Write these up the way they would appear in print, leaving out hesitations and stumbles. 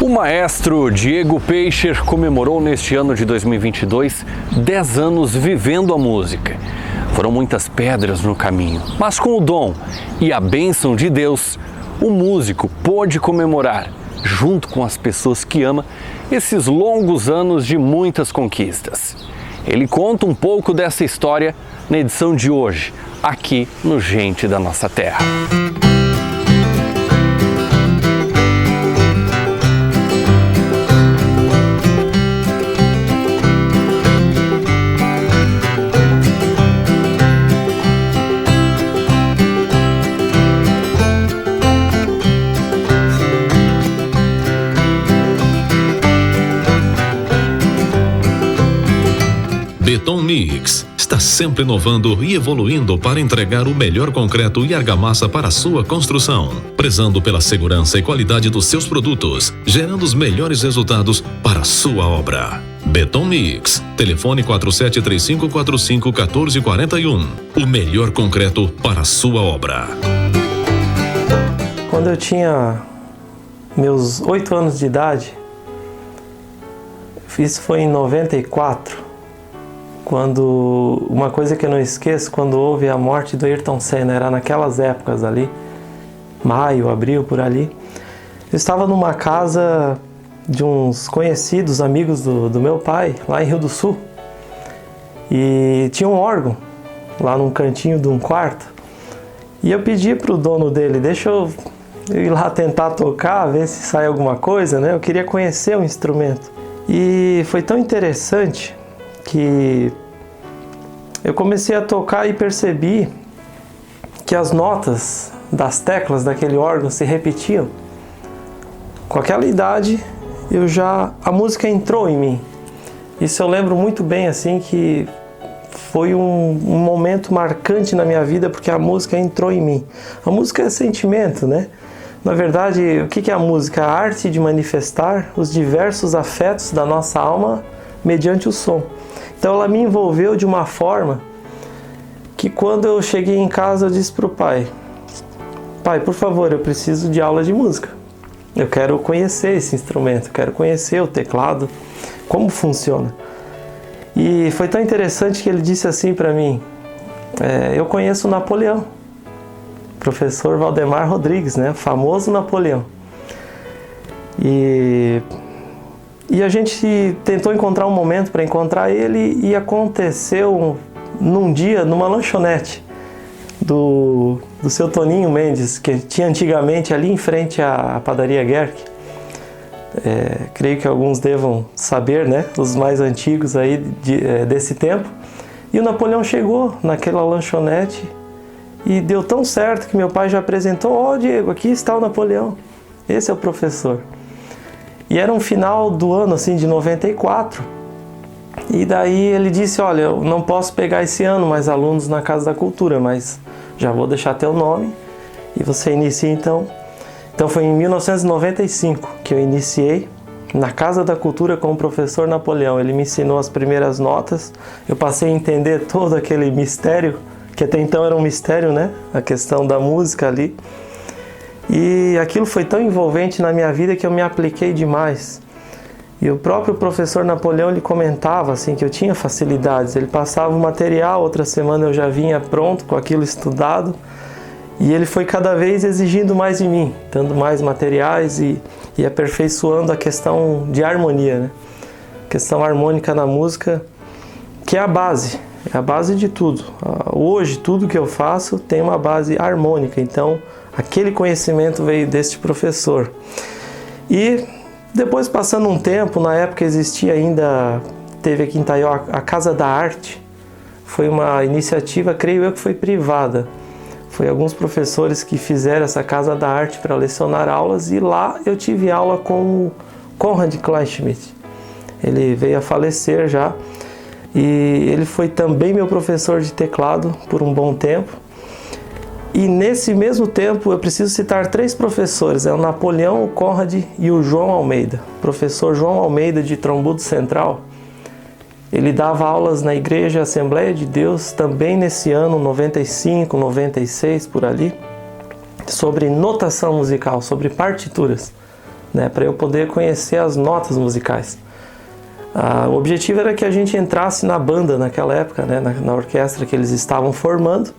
O maestro Diego Peixer comemorou neste ano de 2022 10 anos vivendo a música. Foram muitas pedras no caminho, mas com o dom e a bênção de Deus, o músico pôde comemorar, junto com as pessoas que ama, esses longos anos de muitas conquistas. Ele conta um pouco dessa história na edição de hoje, aqui no Gente da Nossa Terra. Beton Mix está sempre inovando e evoluindo para entregar o melhor concreto e argamassa para a sua construção, prezando pela segurança e qualidade dos seus produtos, gerando os melhores resultados para a sua obra. Beton Mix, telefone 4735451441, o melhor concreto para a sua obra. Quando eu tinha meus 8 anos de idade, isso foi em 94, quando, uma coisa que eu não esqueço, quando houve a morte do Ayrton Senna, era naquelas épocas ali, maio, abril, por ali. Eu estava numa casa de uns conhecidos, amigos do meu pai, lá em Rio do Sul, e tinha um órgão lá num cantinho de um quarto, e eu pedi para o dono dele, deixa eu ir lá tentar tocar, ver se sai alguma coisa, né? Eu queria conhecer o instrumento. E foi tão interessante que eu comecei a tocar e percebi que as notas das teclas daquele órgão se repetiam. Com aquela idade, a música entrou em mim. Isso eu lembro muito bem, assim, que foi um momento marcante na minha vida, porque a música entrou em mim. A música é sentimento, né? Na verdade, o que é a música? A arte de manifestar os diversos afetos da nossa alma mediante o som. Então ela me envolveu de uma forma que quando eu cheguei em casa eu disse para o pai, por favor, eu preciso de aula de música. Eu quero conhecer esse instrumento, quero conhecer o teclado, como funciona. E foi tão interessante que ele disse assim para mim, eu conheço o Napoleão, professor Valdemar Rodrigues, né? Famoso Napoleão. E a gente tentou encontrar um momento para encontrar ele e aconteceu num dia numa lanchonete do seu Toninho Mendes, que tinha antigamente ali em frente à padaria Gerck. Creio que alguns devam saber, né? Os mais antigos aí desse tempo. E o Napoleão chegou naquela lanchonete e deu tão certo que meu pai já apresentou, Diego, aqui está o Napoleão, esse é o professor. E era um final do ano, assim, de 94. E daí ele disse, olha, eu não posso pegar esse ano mais alunos na Casa da Cultura, mas já vou deixar teu nome e você inicia então. Então foi em 1995 que eu iniciei na Casa da Cultura com o professor Napoleão. Ele me ensinou as primeiras notas, eu passei a entender todo aquele mistério, que até então era um mistério, né? A questão da música ali. E aquilo foi tão envolvente na minha vida que eu me apliquei demais. E o próprio professor Napoleão, ele comentava assim, que eu tinha facilidades. Ele passava o material, outra semana eu já vinha pronto com aquilo estudado. E ele foi cada vez exigindo mais de mim, dando mais materiais e aperfeiçoando a questão de harmonia, né? A questão harmônica na música, que é a base de tudo. Hoje, tudo que eu faço tem uma base harmônica, então aquele conhecimento veio deste professor. E depois, passando um tempo, na época existia ainda, teve aqui em Itaió a Casa da Arte. Foi uma iniciativa, creio eu, que foi privada. Foi alguns professores que fizeram essa Casa da Arte para lecionar aulas, e lá eu tive aula com o Conrad Kleinschmidt. Ele veio a falecer já, e ele foi também meu professor de teclado por um bom tempo. E nesse mesmo tempo eu preciso citar 3 professores, o Napoleão, o Conrad e o João Almeida. O professor João Almeida, de Trombudo Central, ele dava aulas na Igreja Assembleia de Deus também nesse ano, 95, 96, por ali, sobre notação musical, sobre partituras. né, para eu poder conhecer as notas musicais. O objetivo era que a gente entrasse na banda naquela época, né, na orquestra que eles estavam formando.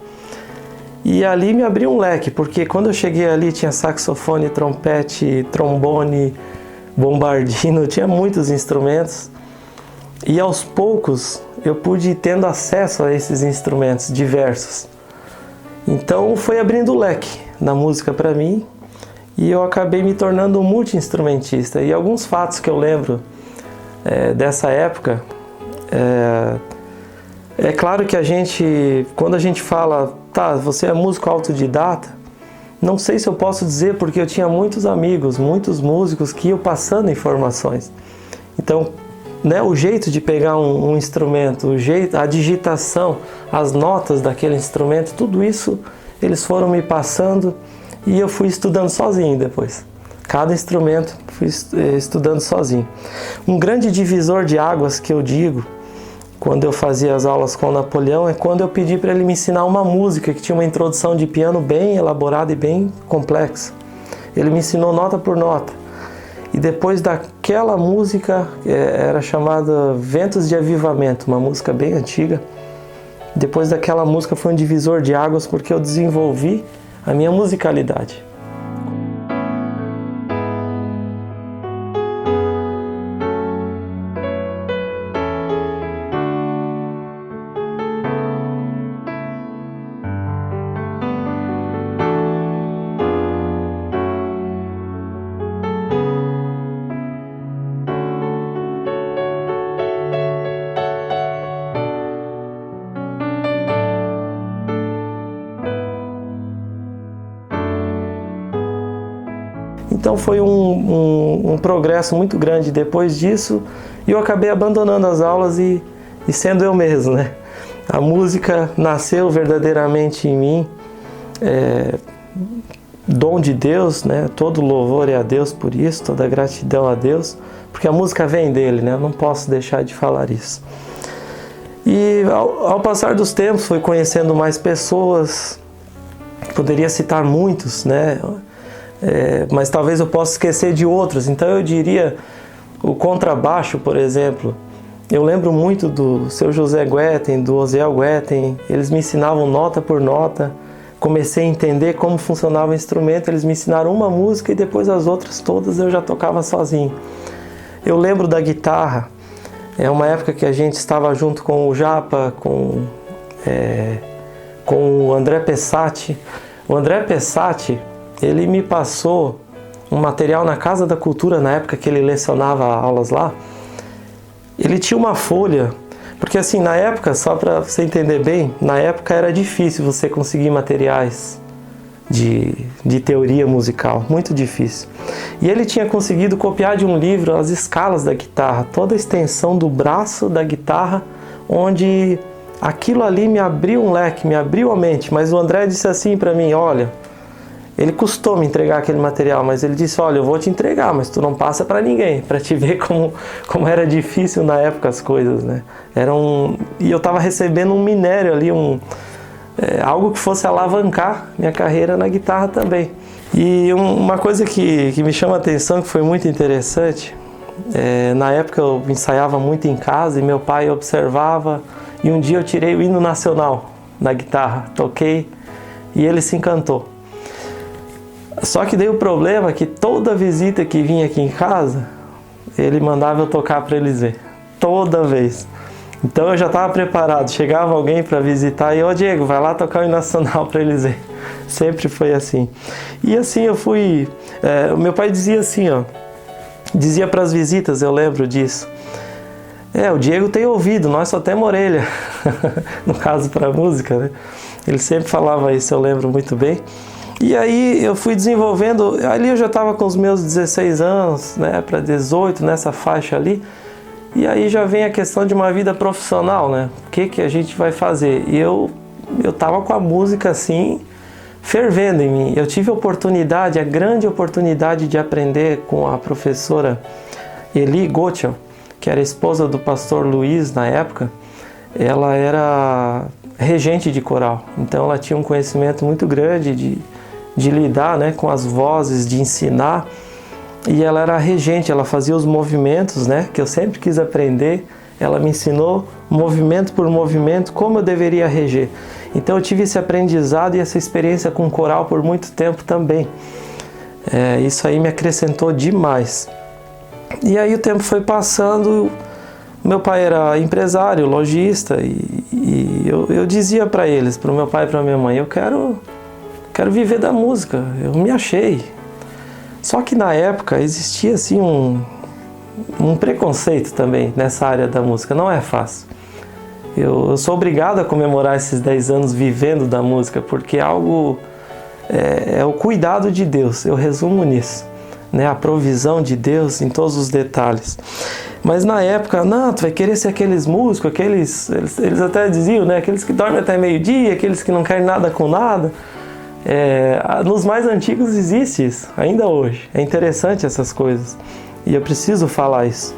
E ali me abriu um leque, porque quando eu cheguei ali tinha saxofone, trompete, trombone, bombardino, tinha muitos instrumentos. E aos poucos eu pude ir tendo acesso a esses instrumentos diversos. Então foi abrindo o leque na música para mim e eu acabei me tornando um multi-instrumentista. E alguns fatos que eu lembro dessa época, é claro que quando a gente fala, tá, você é músico autodidata, não sei se eu posso dizer porque eu tinha muitos amigos, muitos músicos que iam passando informações. Então, né, o jeito de pegar um instrumento, a digitação, as notas daquele instrumento, tudo isso eles foram me passando e eu fui estudando sozinho depois. Cada instrumento fui estudando sozinho. Um grande divisor de águas que eu digo, quando eu fazia as aulas com o Napoleão, é quando eu pedi para ele me ensinar uma música que tinha uma introdução de piano bem elaborada e bem complexa. Ele me ensinou nota por nota. E depois daquela música, era chamada Ventos de Avivamento, uma música bem antiga. Depois daquela música foi um divisor de águas porque eu desenvolvi a minha musicalidade. Então foi um progresso muito grande depois disso e eu acabei abandonando as aulas e sendo eu mesmo, né? A música nasceu verdadeiramente em mim, dom de Deus, né? Todo louvor é a Deus por isso, toda gratidão a Deus, porque a música vem dele, né? Eu não posso deixar de falar isso. E ao passar dos tempos fui conhecendo mais pessoas, poderia citar muitos, né? Mas talvez eu possa esquecer de outros. Então eu diria o contrabaixo, por exemplo. Eu lembro muito do seu José Guetem, do Osiel Guetem. Eles me ensinavam nota por nota. Comecei a entender como funcionava o instrumento. Eles me ensinaram uma música e depois as outras todas eu já tocava sozinho. Eu lembro da guitarra. É uma época que a gente estava junto com o Japa, com o André Pessati. O André Pessati, ele me passou um material na Casa da Cultura, na época que ele lecionava aulas lá. Ele tinha uma folha, porque assim, na época, só para você entender bem, na época era difícil você conseguir materiais de teoria musical, muito difícil. E ele tinha conseguido copiar de um livro as escalas da guitarra, toda a extensão do braço da guitarra, onde aquilo ali me abriu um leque, me abriu a mente. Mas o André disse assim para mim, olha, ele custou me entregar aquele material, mas ele disse, olha, eu vou te entregar, mas tu não passa para ninguém, para te ver como era difícil na época as coisas, né? E eu estava recebendo um minério ali, algo que fosse alavancar minha carreira na guitarra também. E uma coisa que me chama a atenção, que foi muito interessante, na época eu ensaiava muito em casa e meu pai observava, e um dia eu tirei o hino nacional na guitarra, toquei e ele se encantou. Só que daí o problema é que toda visita que vinha aqui em casa, ele mandava eu tocar para eles ver, toda vez. Então eu já estava preparado, chegava alguém para visitar e, Diego, vai lá tocar o hino nacional para eles ver. Sempre foi assim. E assim eu fui, o meu pai dizia assim, dizia para as visitas, eu lembro disso, o Diego tem ouvido, nós só temos orelha, no caso para música, né? Ele sempre falava isso, eu lembro muito bem. E aí eu fui desenvolvendo, ali eu já estava com os meus 16 anos, né, para 18, nessa faixa ali, e aí já vem a questão de uma vida profissional, né, o que a gente vai fazer? E eu estava com a música assim, fervendo em mim. Eu tive a grande oportunidade de aprender com a professora Eli Gottschall, que era esposa do pastor Luiz na época. Ela era regente de coral, então ela tinha um conhecimento muito grande de lidar, né, com as vozes, de ensinar. e ela era a regente, ela fazia os movimentos, né, que eu sempre quis aprender. Ela me ensinou movimento por movimento como eu deveria reger. Então eu tive esse aprendizado e essa experiência com coral por muito tempo também. Isso aí me acrescentou demais. E aí o tempo foi passando, meu pai era empresário, lojista, e eu dizia para eles, para o meu pai e para minha mãe, eu quero viver da música, eu me achei. Só que na época existia assim um preconceito também nessa área da música, não é fácil. Eu sou obrigado a comemorar esses 10 anos vivendo da música, porque algo é o cuidado de Deus, eu resumo nisso, né? A provisão de Deus em todos os detalhes. Mas na época, não, tu vai querer ser aqueles músicos, eles até diziam, né? Aqueles que dormem até meio-dia, aqueles que não querem nada com nada. Nos mais antigos existe isso, ainda hoje. É interessante essas coisas e eu preciso falar isso.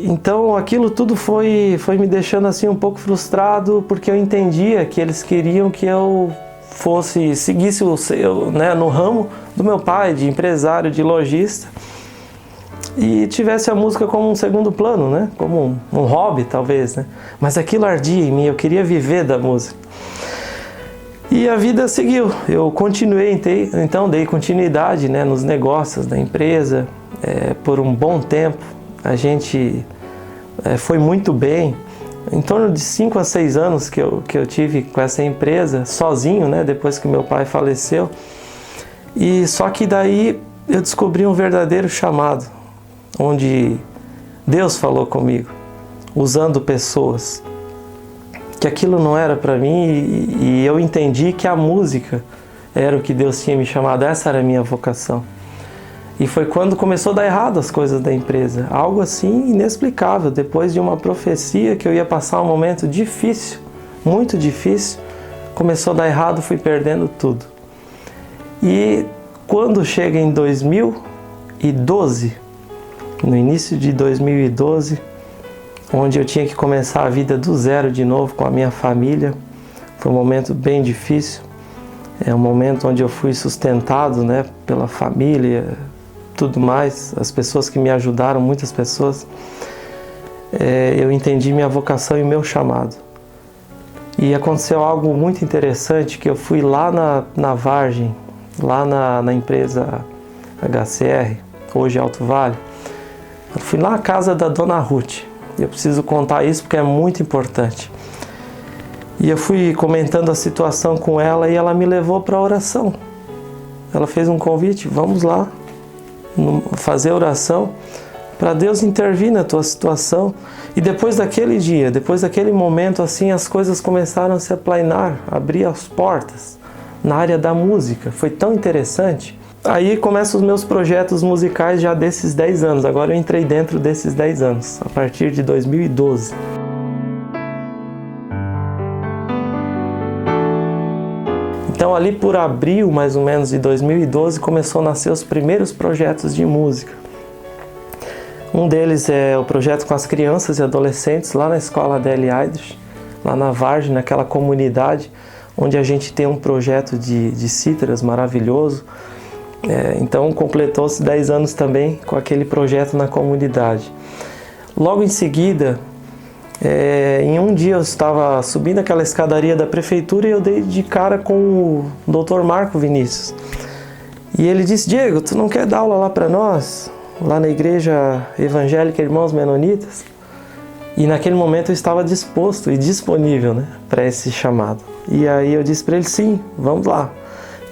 Então aquilo tudo foi me deixando assim um pouco frustrado, porque eu entendia que eles queriam que eu seguisse né, no ramo do meu pai, de empresário, de lojista, e tivesse a música como um segundo plano, né, como um hobby talvez, né? Mas aquilo ardia em mim, eu queria viver da música. E a vida seguiu, eu continuei, então dei continuidade, né, nos negócios da empresa por um bom tempo. A gente foi muito bem, em torno de 5 a 6 anos que eu tive com essa empresa, sozinho, né, depois que meu pai faleceu. E só que daí eu descobri um verdadeiro chamado, onde Deus falou comigo, usando pessoas, que aquilo não era para mim, e eu entendi que a música era o que Deus tinha me chamado, essa era a minha vocação. E foi quando começou a dar errado as coisas da empresa, algo assim inexplicável, depois de uma profecia que eu ia passar um momento difícil, muito difícil, começou a dar errado, fui perdendo tudo. E quando chega em 2012, no início de 2012, onde eu tinha que começar a vida do zero de novo com a minha família, foi um momento bem difícil, um momento onde eu fui sustentado, né, pela família, tudo mais, as pessoas que me ajudaram, muitas pessoas, eu entendi minha vocação e meu chamado. E aconteceu algo muito interessante, que eu fui lá na Vargem, lá na empresa HCR, hoje Alto Vale, eu fui lá na casa da Dona Ruth, eu preciso contar isso porque é muito importante. E eu fui comentando a situação com ela e ela me levou para a oração. Ela fez um convite, vamos lá, fazer oração para Deus intervir na tua situação. E depois daquele dia, depois daquele momento, assim, as coisas começaram a se aplainar, abrir as portas na área da música. Foi tão interessante. Aí começam os meus projetos musicais já desses 10 anos. Agora eu entrei dentro desses 10 anos, a partir de 2012. Então ali por abril, mais ou menos, de 2012, começou a nascer os primeiros projetos de música. Um deles é o projeto com as crianças e adolescentes lá na escola Adele Aidrich, lá na Vargem, naquela comunidade, onde a gente tem um projeto de cítaras maravilhoso. Então completou-se 10 anos também com aquele projeto na comunidade. Logo em seguida, em um dia eu estava subindo aquela escadaria da prefeitura e eu dei de cara com o Dr. Marco Vinícius. E ele disse: Diego, tu não quer dar aula lá para nós? Lá na igreja evangélica Irmãos Menonitas? E naquele momento eu estava disposto e disponível, né, para esse chamado. E aí eu disse para ele: sim, vamos lá.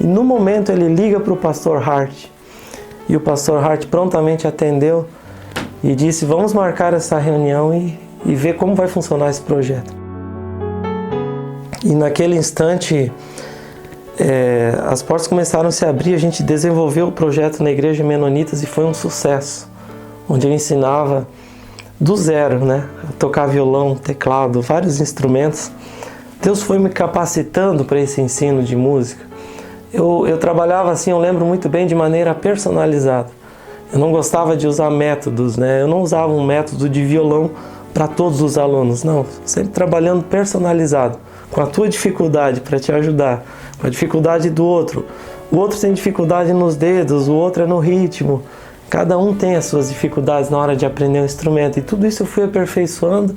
E no momento ele liga para o pastor Hart. E o pastor Hart prontamente atendeu e disse: vamos marcar essa reunião e ver como vai funcionar esse projeto. E naquele instante as portas começaram a se abrir, a gente desenvolveu o projeto na Igreja Menonitas e foi um sucesso, onde eu ensinava do zero, né, a tocar violão, teclado, vários instrumentos. Deus foi me capacitando para esse ensino de música. Eu trabalhava assim, eu lembro muito bem, de maneira personalizada. Eu não gostava de usar métodos, né? Eu não usava um método de violão para todos os alunos, não. Sempre trabalhando personalizado, com a tua dificuldade para te ajudar, com a dificuldade do outro, o outro tem dificuldade nos dedos, o outro é no ritmo. Cada um tem as suas dificuldades na hora de aprender um instrumento. E tudo isso eu fui aperfeiçoando.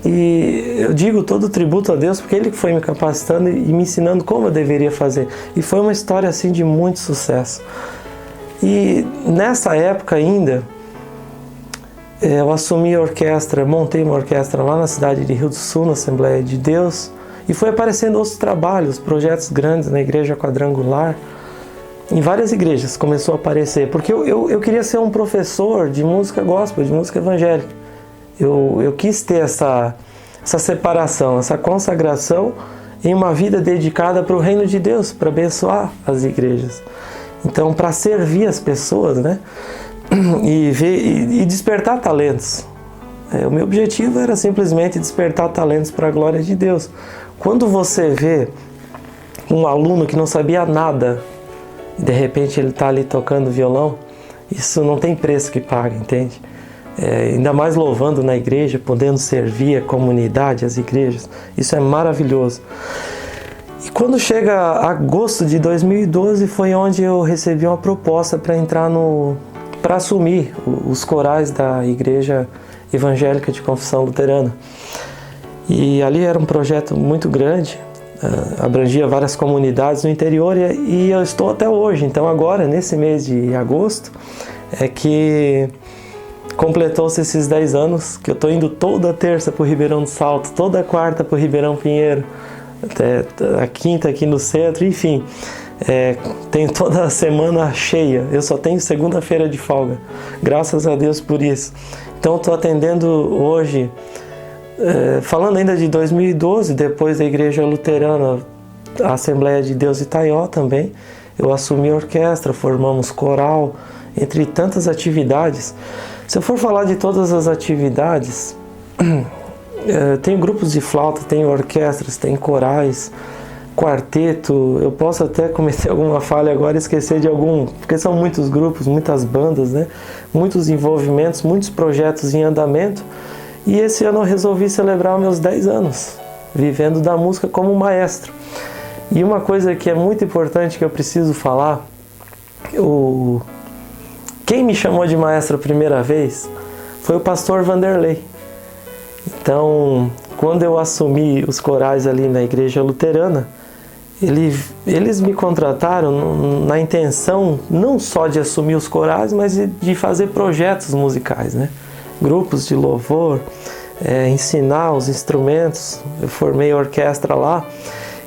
E eu digo todo tributo a Deus, porque Ele que foi me capacitando e me ensinando como eu deveria fazer. E foi uma história assim de muito sucesso. E nessa época ainda, eu assumi a orquestra, montei uma orquestra lá na cidade de Rio do Sul, na Assembleia de Deus. E foi aparecendo outros trabalhos, projetos grandes na Igreja Quadrangular. Em várias igrejas começou a aparecer, porque eu queria ser um professor de música gospel, de música evangélica. Eu quis ter essa separação, essa consagração em uma vida dedicada para o reino de Deus, para abençoar as igrejas. Então, para servir as pessoas, né? E despertar talentos. O meu objetivo era simplesmente despertar talentos para a glória de Deus. Quando você vê um aluno que não sabia nada, e de repente ele está ali tocando violão, isso não tem preço que pague, entende? Ainda mais louvando na igreja, podendo servir a comunidade, as igrejas, isso é maravilhoso. E quando chega agosto de 2012 foi onde eu recebi uma proposta para entrar para assumir os corais da Igreja Evangélica de Confissão Luterana. E ali era um projeto muito grande, abrangia várias comunidades no interior e eu estou até hoje. Então agora, nesse mês de agosto, é que completou-se esses 10 anos, que eu estou indo toda terça para o Ribeirão do Salto, toda quarta para o Ribeirão Pinheiro, até a quinta aqui no centro, enfim. Tenho toda a semana cheia, eu só tenho segunda-feira de folga, graças a Deus por isso. Então estou atendendo hoje, falando ainda de 2012, depois da Igreja Luterana, a Assembleia de Deus Itaió também, eu assumi a orquestra, formamos coral, entre tantas atividades. Se eu for falar de todas as atividades, tem grupos de flauta, tem orquestras, tem corais, quarteto, eu posso até cometer alguma falha agora e esquecer de algum, porque são muitos grupos, muitas bandas, né? Muitos envolvimentos, muitos projetos em andamento. E esse ano eu resolvi celebrar meus 10 anos, vivendo da música como maestro. E uma coisa que é muito importante que eu preciso falar, quem me chamou de maestro a primeira vez foi o pastor Vanderlei. Então, quando eu assumi os corais ali na Igreja Luterana, eles me contrataram na intenção não só de assumir os corais, mas de fazer projetos musicais, né? Grupos de louvor, ensinar os instrumentos. Eu formei a orquestra lá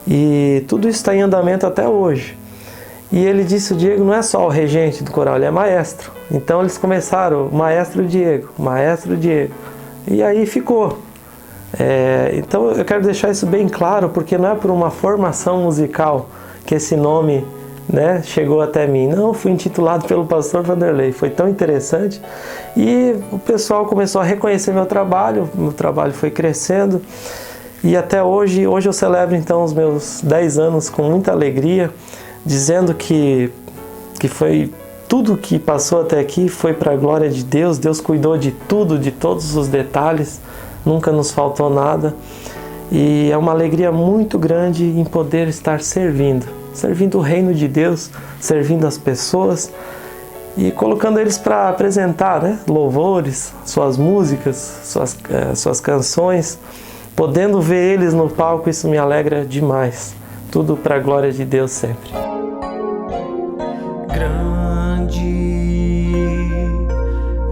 e tudo isso está em andamento até hoje. E ele disse: o Diego não é só o regente do coral, ele é maestro. Então eles começaram, maestro Diego, maestro Diego. E aí ficou. Então eu quero deixar isso bem claro, porque não é por uma formação musical que esse nome, né, chegou até mim. Não, fui intitulado pelo pastor Vanderlei, foi tão interessante. E o pessoal começou a reconhecer meu trabalho foi crescendo. E até hoje eu celebro então os meus 10 anos com muita alegria, dizendo que foi tudo que passou até aqui foi para a glória de Deus. Deus cuidou de tudo, de todos os detalhes, nunca nos faltou nada. E é uma alegria muito grande em poder estar servindo o reino de Deus, servindo as pessoas e colocando eles para apresentar, né, louvores, suas músicas, suas canções, podendo ver eles no palco. Isso me alegra demais. Tudo para a glória de Deus sempre. Grande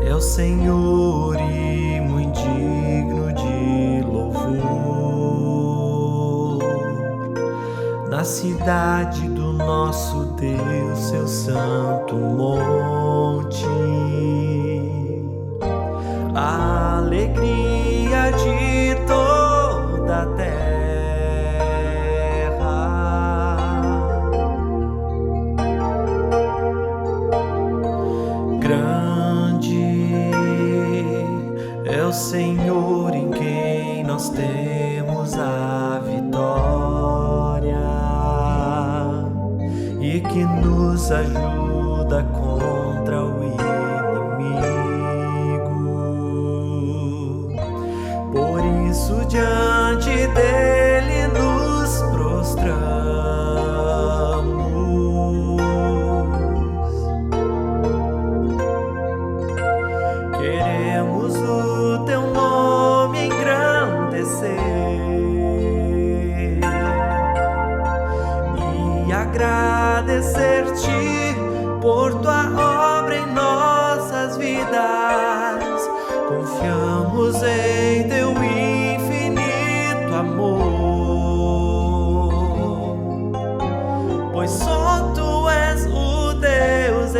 é o Senhor e muito digno de louvor. Na cidade do nosso Deus, seu santo monte, a alegria de toda a terra. Grande é o Senhor em quem nós temos a vitória e que nos ajuda contra o inimigo. Por isso diante dele nos prostramos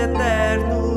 eternos.